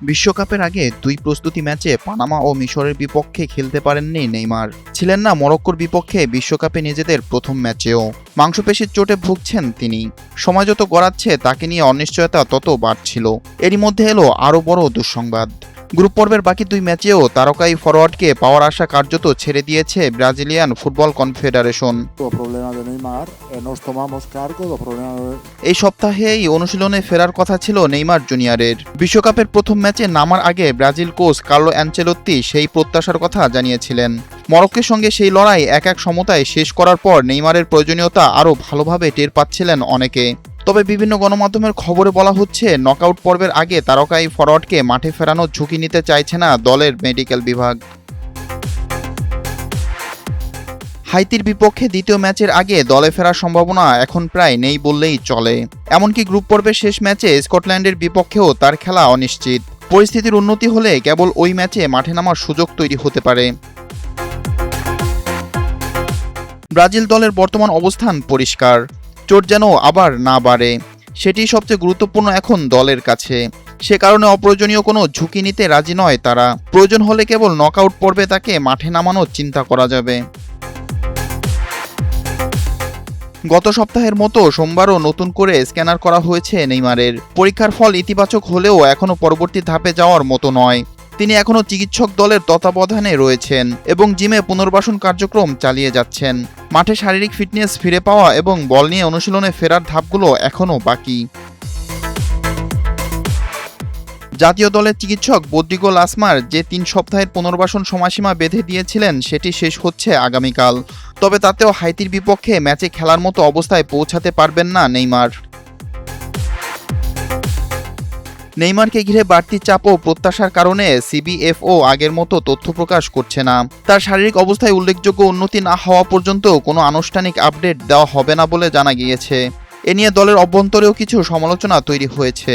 বিশ্বকাপের আগে দুই প্রস্তুতি ম্যাচে পানামা ও মিশরের বিপক্ষে খেলতে পারেননি নেইমার। ছিলেন না মরক্কোর বিপক্ষে বিশ্বকাপে নিজেদের প্রথম ম্যাচেও। মাংসপেশির চোটে ভুগছেন তিনি। সময় যত গড়াচ্ছে তাকে নিয়ে অনিশ্চয়তা তত বাড়ছিল। এরই মধ্যে এলো আরও বড় দুঃসংবাদ। গ্রুপ পর্বের বাকি দুই ম্যাচেও তারকাই ফরোয়ার্ডকে পাওয়ার আশা কার্যত ছেড়ে দিয়েছে ব্রাজিলিয়ান ফুটবল কনফেডারেশন। এই সপ্তাহেই অনুশীলনে ফেরার কথা ছিল নেইমার জুনিয়রের। বিশ্বকাপের প্রথম ম্যাচে নামার আগে ব্রাজিল কোচ কার্লো অ্যানচেলোত্তি সেই প্রত্যাশার কথা জানিয়েছিলেন। মরক্কোর সঙ্গে সেই লড়াই এক সমতায় শেষ করার পর নেইমারের প্রয়োজনীয়তা আরও ভালোভাবে টের পাচ্ছিলেন অনেকে। তবে বিভিন্ন গণমাধ্যমের খবরে বলা হচ্ছে, নকআউট পর্বের আগে তারকা এই ফরোয়ার্ডকে মাঠে ফেরানোর ঝুঁকি নিতে চাইছে না দলের মেডিকেল বিভাগ। হাইতির বিপক্ষে দ্বিতীয় ম্যাচের আগে দলে ফেরার সম্ভাবনা এখন প্রায় নেই বললেই চলে। এমনকি গ্রুপ পর্বের শেষ ম্যাচে স্কটল্যান্ডের বিপক্ষেও তার খেলা অনিশ্চিত। পরিস্থিতির উন্নতি হলে কেবল ওই ম্যাচে মাঠে নামার সুযোগ তৈরি হতে পারে। ব্রাজিল দলের বর্তমান অবস্থান পরিষ্কার। চোট যেন আবার না বাড়ে, সেটি সবচেয়ে গুরুত্বপূর্ণ এখন দলের কাছে। সে কারণে অপ্রয়োজনীয় কোনো ঝুঁকি নিতে রাজি নয় তারা। প্রয়োজন হলে কেবল নকআউট পর্বে তাকে মাঠে নামানোর চিন্তা করা যাবে। গত সপ্তাহের মতো সোমবারও নতুন করে স্ক্যানার করা হয়েছে নেইমারের। পরীক্ষার ফল ইতিবাচক হলেও এখনও পরবর্তী ধাপে যাওয়ার মতো নয়। তিনি এখনও চিকিৎসক দলের তত্ত্বাবধানে রয়েছেন এবং জিমে পুনর্বাসন কার্যক্রম চালিয়ে যাচ্ছেন। মাঠে শারীরিক ফিটনেস ফিরে পাওয়া এবং বল নিয়ে অনুশীলনে ফেরার ধাপগুলো এখনও বাকি। জাতীয় দলের চিকিৎসক বদ্রিগো লাসমার যে 3 সপ্তাহের পুনর্বাসন সময়সীমা বেঁধে দিয়েছিলেন সেটি শেষ হচ্ছে আগামীকাল। তবে তাতেও হাইতির বিপক্ষে ম্যাচে খেলার মতো অবস্থায় পৌঁছাতে পারবেন না নেইমার। নেইমারকে ঘিরে বাড়তি চাপ ও প্রত্যাশার কারণে সিবিএফও আগের মতো তথ্য প্রকাশ করছে না। তার শারীরিক অবস্থায় উল্লেখযোগ্য উন্নতি না হওয়া পর্যন্ত কোনো আনুষ্ঠানিক আপডেট দেওয়া হবে না বলে জানা গিয়েছে। এ নিয়ে দলের অভ্যন্তরেও কিছু সমালোচনা তৈরি হয়েছে।